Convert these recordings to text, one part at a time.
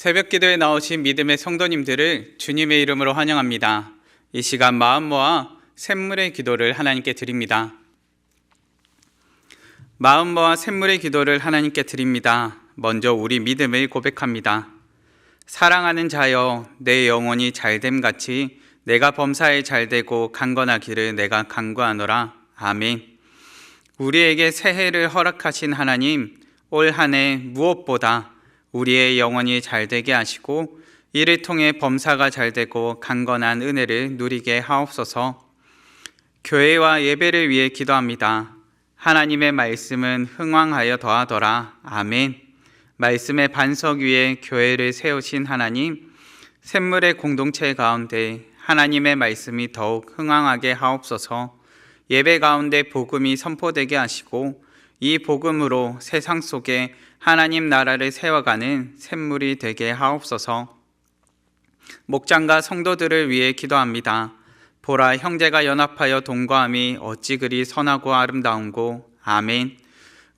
새벽기도에 나오신 믿음의 성도님들을 주님의 이름으로 환영합니다. 이 시간 마음 모아 샘물의 기도를 하나님께 드립니다. 마음 모아 샘물의 기도를 하나님께 드립니다. 먼저 우리 믿음을 고백합니다. 사랑하는 자여, 내 영혼이 잘됨 같이 내가 범사에 잘되고 강건하기를 내가 간구하노라. 아멘. 우리에게 새해를 허락하신 하나님, 올 한 해 무엇보다 우리의 영혼이 잘되게 하시고 이를 통해 범사가 잘되고 강건한 은혜를 누리게 하옵소서. 교회와 예배를 위해 기도합니다. 하나님의 말씀은 흥왕하여 더하더라. 아멘. 말씀의 반석 위에 교회를 세우신 하나님, 샘물의 공동체 가운데 하나님의 말씀이 더욱 흥왕하게 하옵소서. 예배 가운데 복음이 선포되게 하시고 이 복음으로 세상 속에 하나님 나라를 세워가는 샘물이 되게 하옵소서. 목장과 성도들을 위해 기도합니다. 보라, 형제가 연합하여 동거함이 어찌 그리 선하고 아름다운고. 아멘.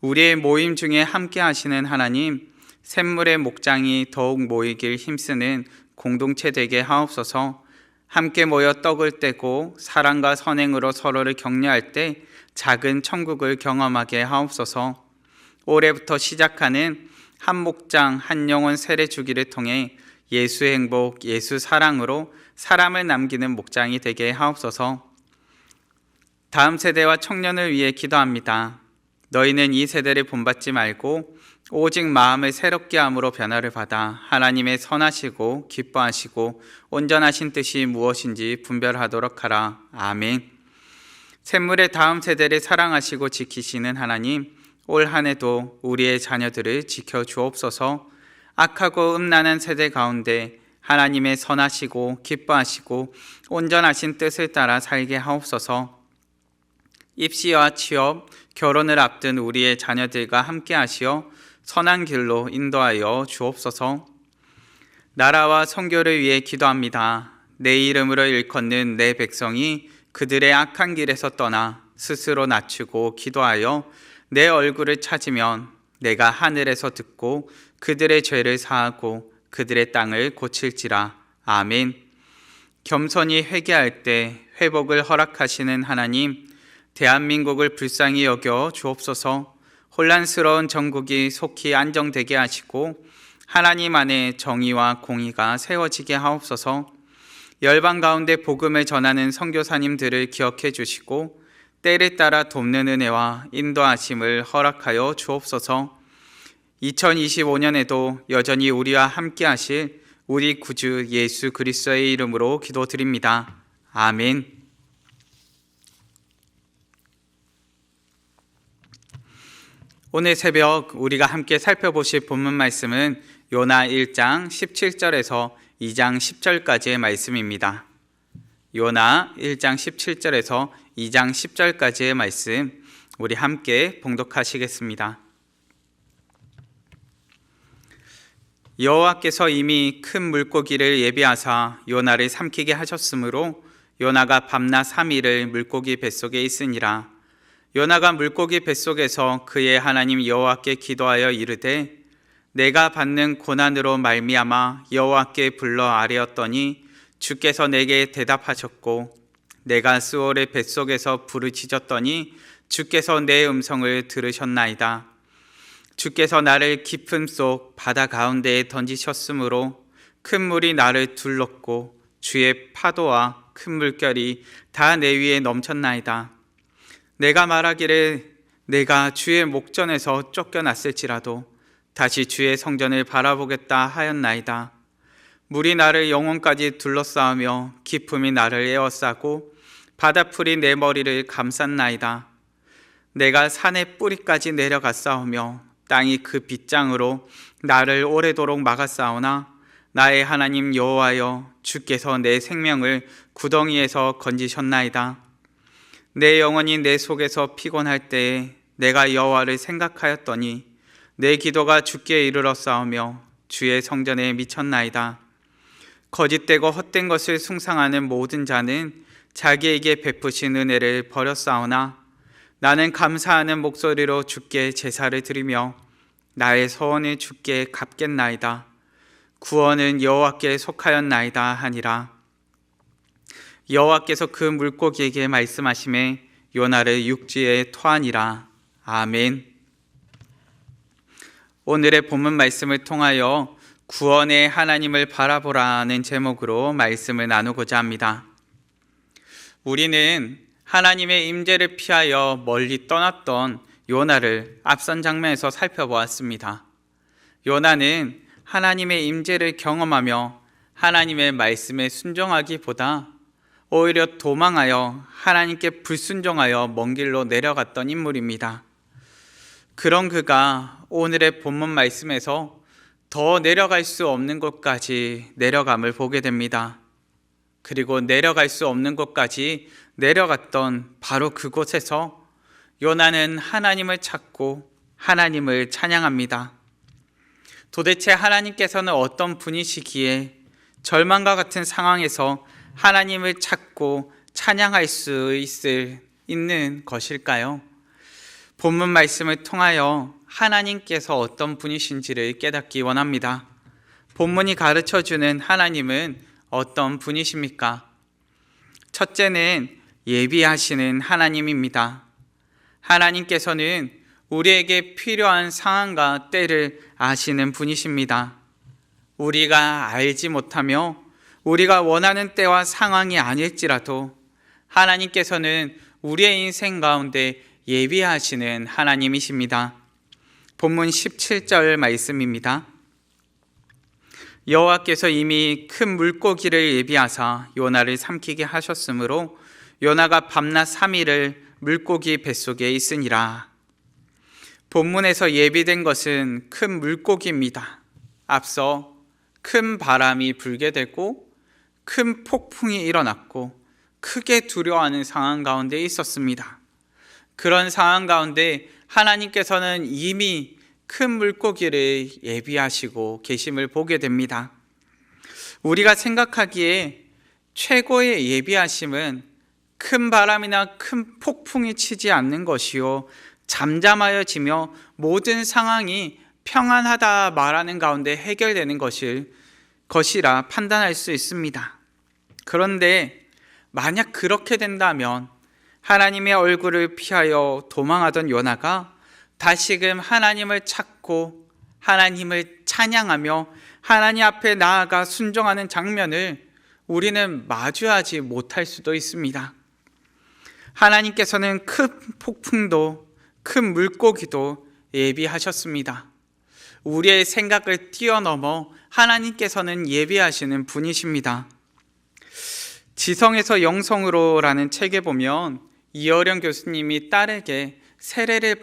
우리의 모임 중에 함께 하시는 하나님, 샘물의 목장이 더욱 모이길 힘쓰는 공동체 되게 하옵소서. 함께 모여 떡을 떼고 사랑과 선행으로 서로를 격려할 때 작은 천국을 경험하게 하옵소서. 올해부터 시작하는 한 목장 한 영혼 세례 주기를 통해 예수 행복, 예수 사랑으로 사람을 남기는 목장이 되게 하옵소서. 다음 세대와 청년을 위해 기도합니다. 너희는 이 세대를 본받지 말고 오직 마음을 새롭게 함으로 변화를 받아 하나님의 선하시고 기뻐하시고 온전하신 뜻이 무엇인지 분별하도록 하라. 아멘. 샘물의 다음 세대를 사랑하시고 지키시는 하나님, 올 한 해도 우리의 자녀들을 지켜주옵소서. 악하고 음란한 세대 가운데 하나님의 선하시고 기뻐하시고 온전하신 뜻을 따라 살게 하옵소서. 입시와 취업, 결혼을 앞둔 우리의 자녀들과 함께 하시어 선한 길로 인도하여 주옵소서. 나라와 선교를 위해 기도합니다. 내 이름으로 일컫는 내 백성이 그들의 악한 길에서 떠나 스스로 낮추고 기도하여 내 얼굴을 찾으면 내가 하늘에서 듣고 그들의 죄를 사하고 그들의 땅을 고칠지라. 아멘. 겸손히 회개할 때 회복을 허락하시는 하나님, 대한민국을 불쌍히 여겨 주옵소서. 혼란스러운 전국이 속히 안정되게 하시고 하나님 안에 정의와 공의가 세워지게 하옵소서. 열방 가운데 복음을 전하는 선교사님들을 기억해 주시고 때를 따라 돕는 은혜와 인도하심을 허락하여 주옵소서. 2025년에도 여전히 우리와 함께 하실 우리 구주 예수 그리스도의 이름으로 기도드립니다. 아멘. 오늘 새벽 우리가 함께 살펴보실 본문 말씀은 요나 1장 17절에서 2장 10절까지의 말씀입니다. 요나 1장 17절에서 2장 10절까지의 말씀, 우리 함께 봉독하시겠습니다. 여호와께서 이미 큰 물고기를 예비하사 요나를 삼키게 하셨으므로 요나가 밤낮 3일을 물고기 뱃속에 있으니라. 요나가 물고기 뱃속에서 그의 하나님 여호와께 기도하여 이르되 내가 받는 고난으로 말미암아 여호와께 불러 아뢰었더니 주께서 내게 대답하셨고 내가 스올의 뱃속에서 부르짖었더니 주께서 내 음성을 들으셨나이다. 주께서 나를 깊음 속 바다 가운데에 던지셨으므로 큰 물이 나를 둘렀고 주의 파도와 큰 물결이 다 내 위에 넘쳤나이다. 내가 말하기를 내가 주의 목전에서 쫓겨났을지라도 다시 주의 성전을 바라보겠다 하였나이다. 물이 나를 영혼까지 둘러싸으며 깊음이 나를 에워싸고 바다풀이 내 머리를 감쌌나이다. 내가 산의 뿌리까지 내려갔사오며 땅이 그 빗장으로 나를 오래도록 막았사오나 나의 하나님 여호와여, 주께서 내 생명을 구덩이에서 건지셨나이다. 내 영혼이 내 속에서 피곤할 때에 내가 여호와를 생각하였더니 내 기도가 주께 이르렀사오며 주의 성전에 미쳤나이다. 거짓되고 헛된 것을 숭상하는 모든 자는 자기에게 베푸신 은혜를 버렸사오나 나는 감사하는 목소리로 주께 제사를 드리며 나의 서원을 주께 갚겠나이다. 구원은 여호와께 속하였나이다 하니라. 여호와께서 그 물고기에게 말씀하시매 요나를 육지에 토하니라. 아멘. 오늘의 본문 말씀을 통하여 구원의 하나님을 바라보라는 제목으로 말씀을 나누고자 합니다. 우리는 하나님의 임재를 피하여 멀리 떠났던 요나를 앞선 장면에서 살펴보았습니다. 요나는 하나님의 임재를 경험하며 하나님의 말씀에 순종하기보다 오히려 도망하여 하나님께 불순종하여 먼 길로 내려갔던 인물입니다. 그런 그가 오늘의 본문 말씀에서 더 내려갈 수 없는 곳까지 내려감을 보게 됩니다. 그리고 내려갈 수 없는 곳까지 내려갔던 바로 그곳에서 요나는 하나님을 찾고 하나님을 찬양합니다. 도대체 하나님께서는 어떤 분이시기에 절망과 같은 상황에서 하나님을 찾고 찬양할 수 있는 것일까요? 본문 말씀을 통하여 하나님께서 어떤 분이신지를 깨닫기 원합니다. 본문이 가르쳐주는 하나님은 어떤 분이십니까? 첫째는 예비하시는 하나님입니다. 하나님께서는 우리에게 필요한 상황과 때를 아시는 분이십니다. 우리가 알지 못하며 우리가 원하는 때와 상황이 아닐지라도 하나님께서는 우리의 인생 가운데 예비하시는 하나님이십니다. 본문 17절 말씀입니다. 여호와께서 이미 큰 물고기를 예비하사 요나를 삼키게 하셨으므로 요나가 밤낮 3일을 물고기 뱃속에 있으니라. 본문에서 예비된 것은 큰 물고기입니다. 앞서 큰 바람이 불게 되고 큰 폭풍이 일어났고 크게 두려워하는 상황 가운데 있었습니다. 그런 상황 가운데 하나님께서는 이미 큰 물고기를 예비하시고 계심을 보게 됩니다. 우리가 생각하기에 최고의 예비하심은 큰 바람이나 큰 폭풍이 치지 않는 것이요 잠잠하여지며 모든 상황이 평안하다 말하는 가운데 해결되는 것이라 판단할 수 있습니다. 그런데 만약 그렇게 된다면 하나님의 얼굴을 피하여 도망하던 요나가 다시금 하나님을 찾고 하나님을 찬양하며 하나님 앞에 나아가 순종하는 장면을 우리는 마주하지 못할 수도 있습니다. 하나님께서는 큰 폭풍도 큰 물고기도 예비하셨습니다. 우리의 생각을 뛰어넘어 하나님께서는 예비하시는 분이십니다. 지성에서 영성으로라는 책에 보면 이어령 교수님이 딸에게 세례를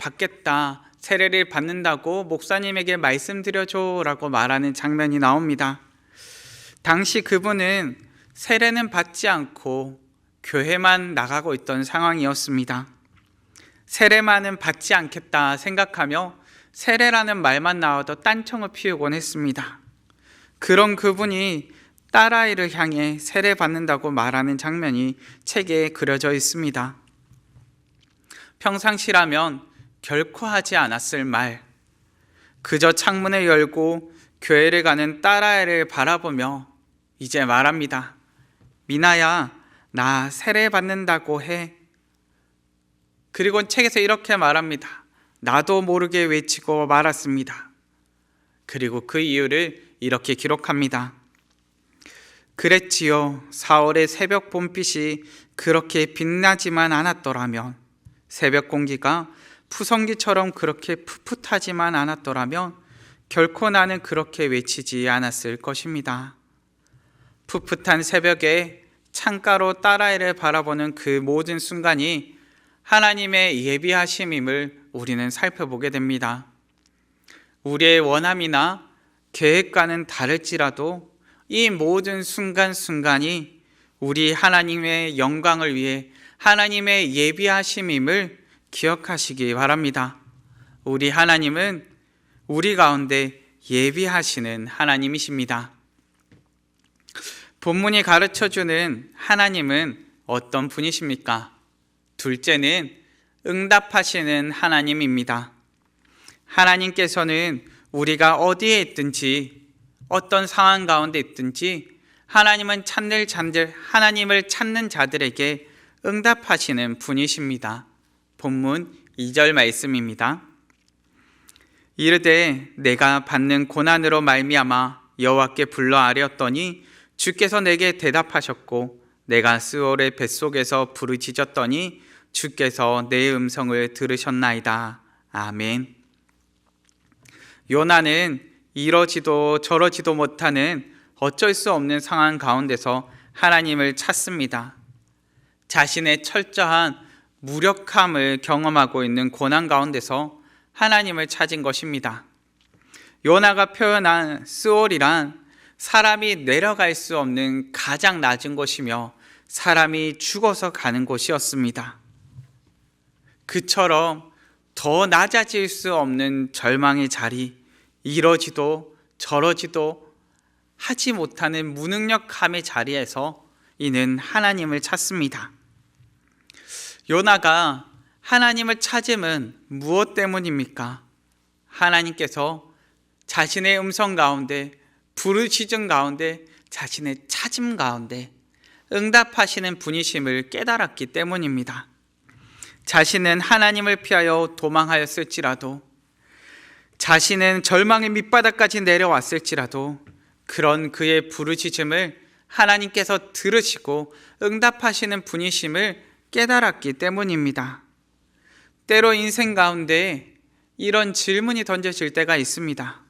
받는다고 목사님에게 말씀드려줘라고 말하는 장면이 나옵니다. 당시 그분은 세례는 받지 않고 교회만 나가고 있던 상황이었습니다. 세례만은 받지 않겠다 생각하며 세례라는 말만 나와도 딴청을 피우곤 했습니다. 그런 그분이 딸아이를 향해 세례 받는다고 말하는 장면이 책에 그려져 있습니다. 평상시라면 결코 하지 않았을 말, 그저 창문을 열고 교회를 가는 딸아이를 바라보며 이제 말합니다. 미나야, 나 세례 받는다고 해. 그리고 책에서 이렇게 말합니다. 나도 모르게 외치고 말았습니다. 그리고 그 이유를 이렇게 기록합니다. 그랬지요. 4월의 새벽 봄빛이 그렇게 빛나지만 않았더라면, 새벽 공기가 푸성기처럼 그렇게 풋풋하지만 않았더라면 결코 나는 그렇게 외치지 않았을 것입니다. 풋풋한 새벽에 창가로 딸아이를 바라보는 그 모든 순간이 하나님의 예비하심임을 우리는 살펴보게 됩니다. 우리의 원함이나 계획과는 다를지라도 이 모든 순간순간이 우리 하나님의 영광을 위해 하나님의 예비하심임을 기억하시기 바랍니다. 우리 하나님은 우리 가운데 예비하시는 하나님이십니다. 본문이 가르쳐주는 하나님은 어떤 분이십니까? 둘째는 응답하시는 하나님입니다. 하나님께서는 우리가 어디에 있든지 어떤 상황 가운데 있든지 하나님을 찾는 자들에게 응답하시는 분이십니다. 본문 2절 말씀입니다. 이르되 내가 받는 고난으로 말미암아 여호와께 불러 아뢰었더니 주께서 내게 대답하셨고 내가 스올의 뱃속에서 부르짖었더니 주께서 내 음성을 들으셨나이다. 아멘. 요나는 이러지도 저러지도 못하는 어쩔 수 없는 상황 가운데서 하나님을 찾습니다. 자신의 철저한 무력함을 경험하고 있는 고난 가운데서 하나님을 찾은 것입니다. 요나가 표현한 스올이란 사람이 내려갈 수 없는 가장 낮은 곳이며 사람이 죽어서 가는 곳이었습니다. 그처럼 더 낮아질 수 없는 절망의 자리, 이러지도 저러지도 하지 못하는 무능력함의 자리에서 이는 하나님을 찾습니다. 요나가 하나님을 찾음은 무엇 때문입니까? 하나님께서 자신의 음성 가운데, 부르짖음 가운데, 자신의 찾음 가운데 응답하시는 분이심을 깨달았기 때문입니다. 자신은 하나님을 피하여 도망하였을지라도, 자신은 절망의 밑바닥까지 내려왔을지라도 그런 그의 부르짖음을 하나님께서 들으시고 응답하시는 분이심을 깨달았기 때문입니다. 때로 인생 가운데 이런 질문이 던져질 때가 있습니다.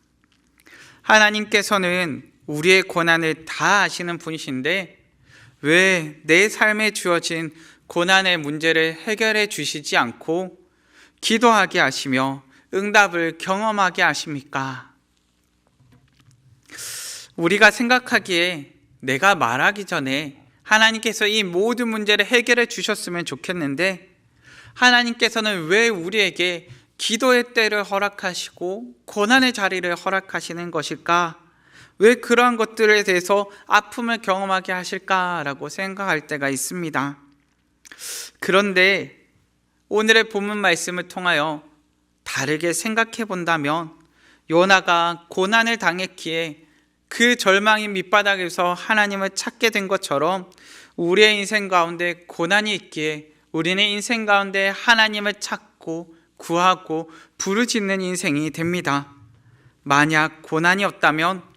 하나님께서는 우리의 고난을 다 아시는 분이신데 왜 내 삶에 주어진 고난의 문제를 해결해 주시지 않고 기도하게 하시며 응답을 경험하게 하십니까? 우리가 생각하기에 내가 말하기 전에 하나님께서 이 모든 문제를 해결해 주셨으면 좋겠는데 하나님께서는 왜 우리에게 기도의 때를 허락하시고 고난의 자리를 허락하시는 것일까? 왜 그러한 것들에 대해서 아픔을 경험하게 하실까라고 생각할 때가 있습니다. 그런데 오늘의 본문 말씀을 통하여 다르게 생각해 본다면 요나가 고난을 당했기에 그 절망의 밑바닥에서 하나님을 찾게 된 것처럼 우리의 인생 가운데 고난이 있기에 우리는 인생 가운데 하나님을 찾고 구하고 부르짖는 인생이 됩니다. 만약 고난이 없다면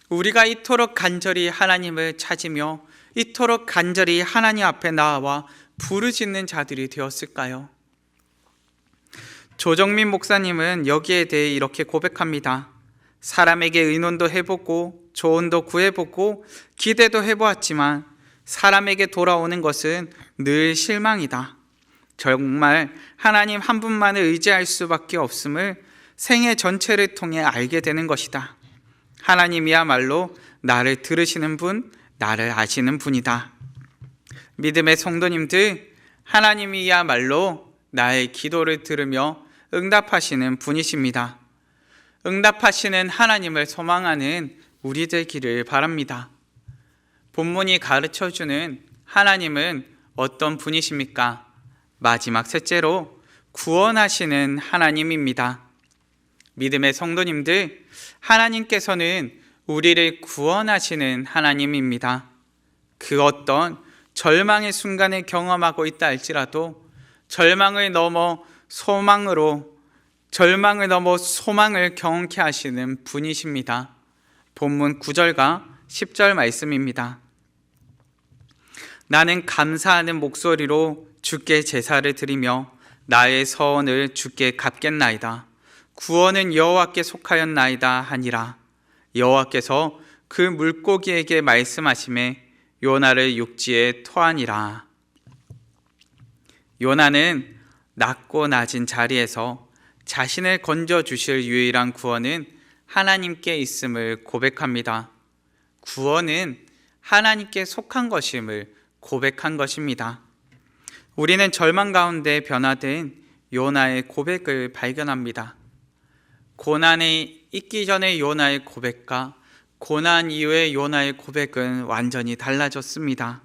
우리가 이토록 간절히 하나님을 찾으며 이토록 간절히 하나님 앞에 나와 부르짖는 자들이 되었을까요? 조정민 목사님은 여기에 대해 이렇게 고백합니다. 사람에게 의논도 해보고 조언도 구해보고 기대도 해보았지만 사람에게 돌아오는 것은 늘 실망이다. 정말 하나님 한 분만을 의지할 수밖에 없음을 생애 전체를 통해 알게 되는 것이다. 하나님이야말로 나를 들으시는 분, 나를 아시는 분이다. 믿음의 성도님들, 하나님이야말로 나의 기도를 들으며 응답하시는 분이십니다. 응답하시는 하나님을 소망하는 우리 되기를 바랍니다. 본문이 가르쳐주는 하나님은 어떤 분이십니까? 마지막 셋째로 구원하시는 하나님입니다. 믿음의 성도님들, 하나님께서는 우리를 구원하시는 하나님입니다. 그 어떤 절망의 순간을 경험하고 있다 할지라도 절망을 넘어 소망을 경험케 하시는 분이십니다. 본문 9절과 10절 말씀입니다. 나는 감사하는 목소리로 주께 제사를 드리며 나의 서원을 주께 갚겠나이다. 구원은 여호와께 속하였나이다 하니라. 여호와께서 그 물고기에게 말씀하시매 요나를 육지에 토하니라. 요나는 낮고 낮은 자리에서 자신을 건져주실 유일한 구원은 하나님께 있음을 고백합니다. 구원은 하나님께 속한 것임을 고백한 것입니다. 우리는 절망 가운데 변화된 요나의 고백을 발견합니다. 고난이 있기 전의 요나의 고백과 고난 이후의 요나의 고백은 완전히 달라졌습니다.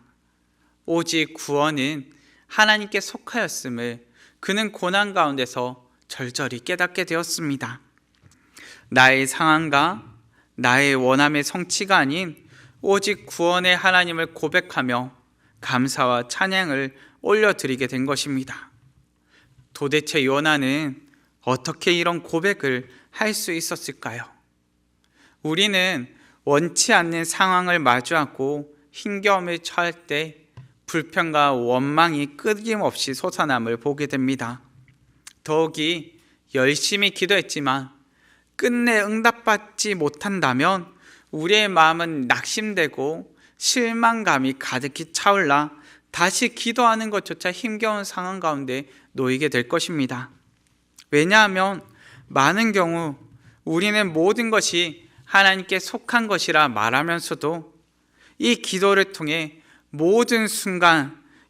오직 구원은 하나님께 속하였음을 그는 고난 가운데서 절절히 깨닫게 되었습니다. 나의 상황과 나의 원함의 성취가 아닌 오직 구원의 하나님을 고백하며 감사와 찬양을 올려드리게 된 것입니다. 도대체 요나는 어떻게 이런 고백을 할 수 있었을까요? 우리는 원치 않는 상황을 마주하고 힘겨움을 처할 때 불평과 원망이 끊임없이 솟아남을 보게 됩니다. 더욱이 열심히 기도했지만 끝내 응답받지 못한다면 우리의 마음은 낙심되고 실망감이 가득히 차올라 다시 기도하는 것조차 힘겨운 상황 가운데 놓이게 될 것입니다. 왜냐하면 많은 경우 우리는 모든 것이 하나님께 속한 것이라 말하면서도 이 기도를 통해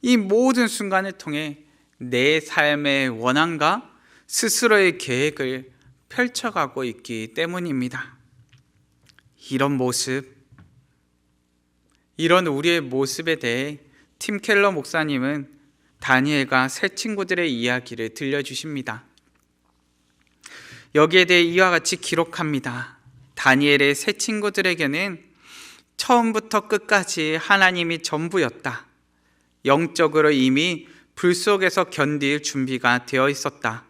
이 모든 순간을 통해 내 삶의 원함과 스스로의 계획을 펼쳐가고 있기 때문입니다. 이런 우리의 모습에 대해 팀 켈러 목사님은 다니엘과 새 친구들의 이야기를 들려주십니다. 여기에 대해 이와 같이 기록합니다. 다니엘의 새 친구들에게는 처음부터 끝까지 하나님이 전부였다. 영적으로 이미 불 속에서 견딜 준비가 되어 있었다.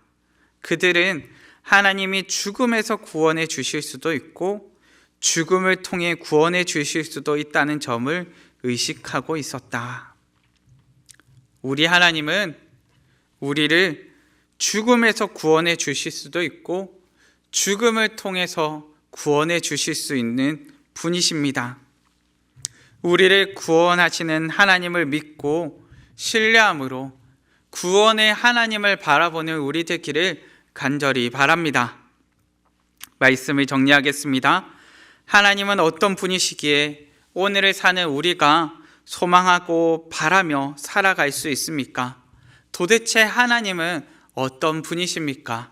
그들은 하나님이 죽음에서 구원해 주실 수도 있고 죽음을 통해 구원해 주실 수도 있다는 점을 의식하고 있었다. 우리 하나님은 우리를 죽음에서 구원해 주실 수도 있고 죽음을 통해서 구원해 주실 수 있는 분이십니다. 우리를 구원하시는 하나님을 믿고 신뢰함으로 구원의 하나님을 바라보는 우리 되기를 간절히 바랍니다. 말씀을 정리하겠습니다. 하나님은 어떤 분이시기에 오늘을 사는 우리가 소망하고 바라며 살아갈 수 있습니까? 도대체 하나님은 어떤 분이십니까?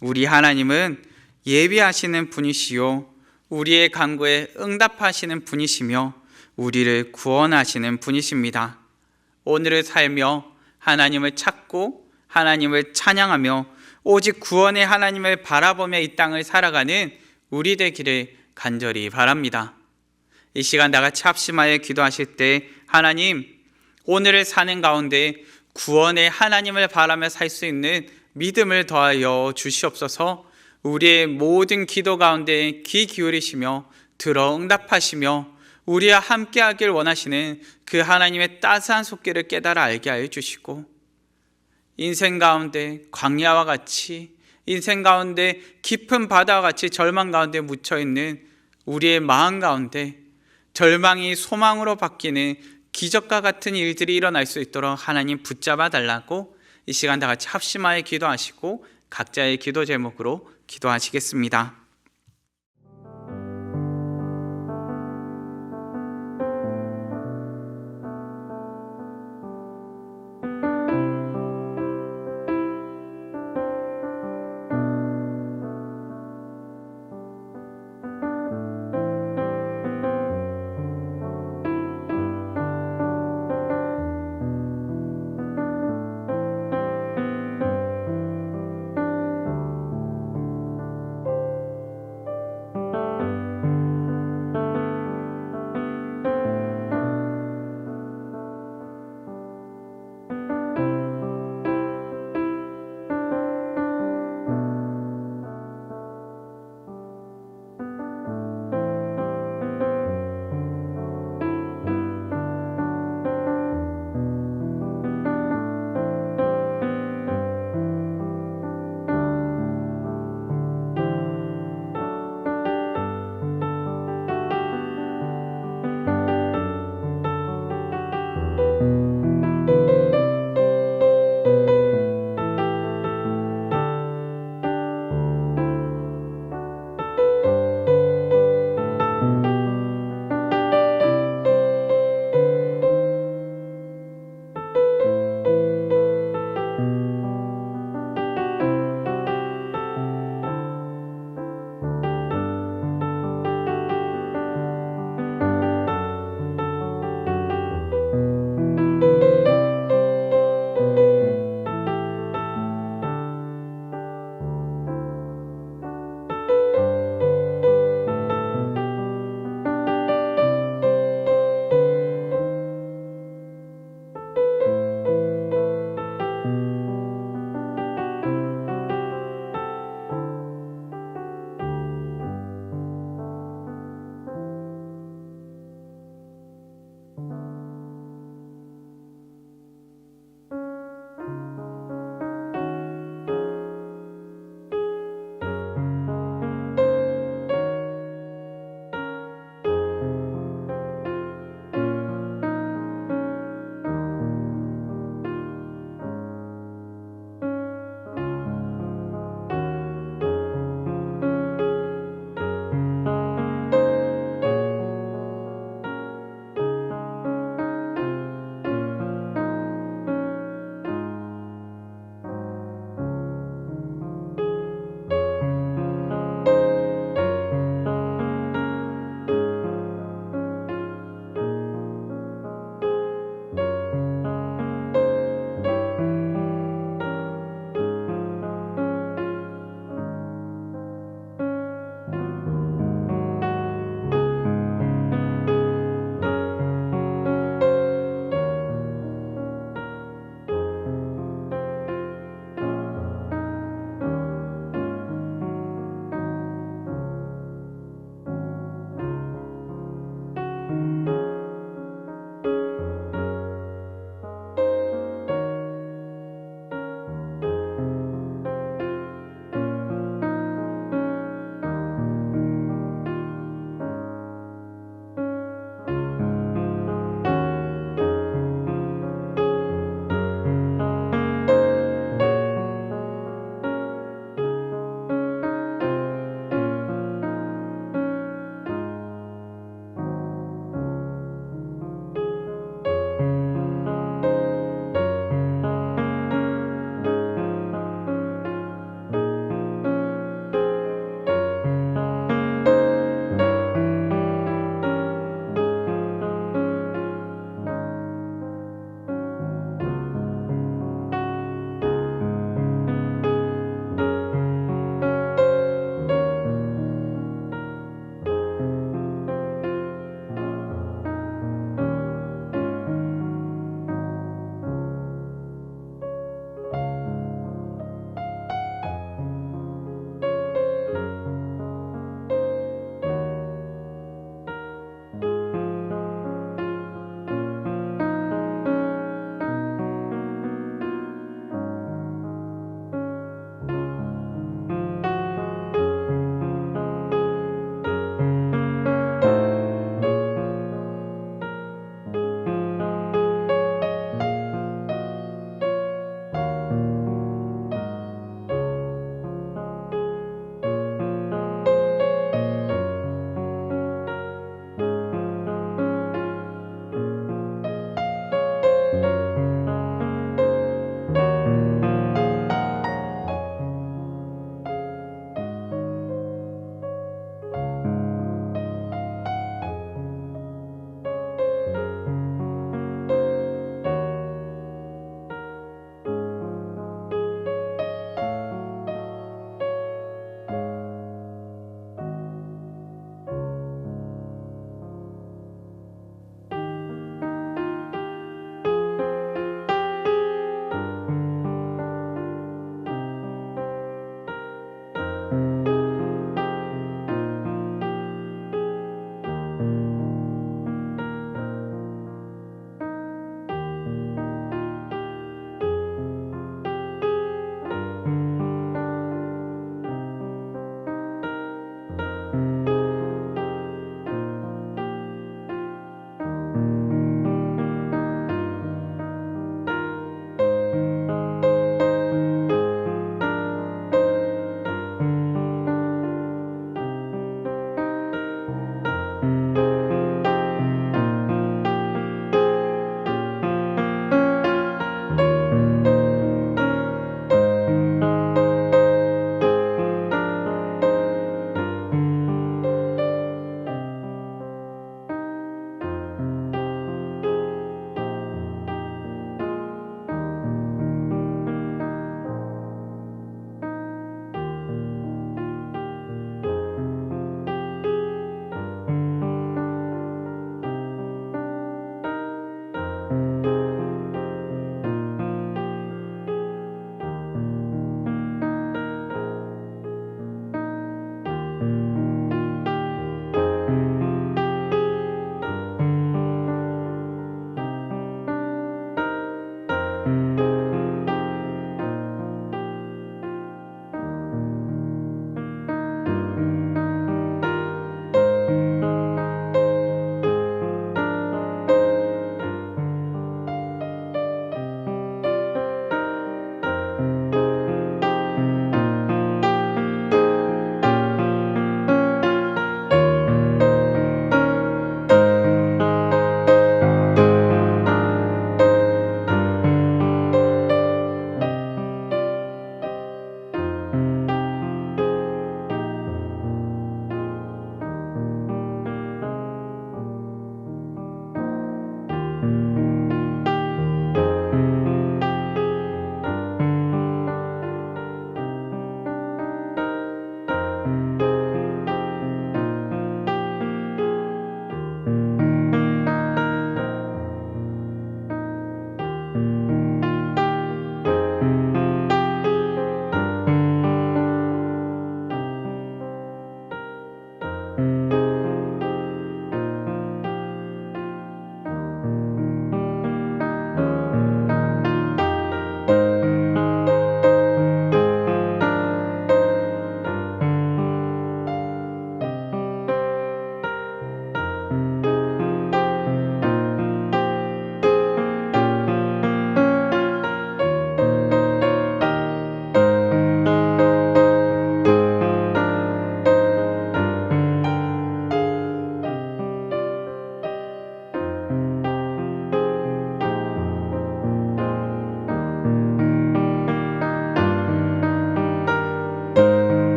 우리 하나님은 예비하시는 분이시요 우리의 간구에 응답하시는 분이시며 우리를 구원하시는 분이십니다. 오늘을 살며 하나님을 찾고 하나님을 찬양하며 오직 구원의 하나님을 바라보며 이 땅을 살아가는 우리 되기를 간절히 바랍니다. 이 시간 다같이 합심하여 기도하실 때 하나님, 오늘을 사는 가운데 구원의 하나님을 바라며 살 수 있는 믿음을 더하여 주시옵소서. 우리의 모든 기도 가운데 귀 기울이시며 들어 응답하시며 우리와 함께하길 원하시는 그 하나님의 따스한 손길을 깨달아 알게 하여 주시고, 인생 가운데 광야와 같이, 인생 가운데 깊은 바다와 같이 절망 가운데 묻혀있는 우리의 마음 가운데 절망이 소망으로 바뀌는 기적과 같은 일들이 일어날 수 있도록 하나님 붙잡아 달라고 이 시간 다 같이 합심하여 기도하시고 각자의 기도 제목으로 기도하시겠습니다.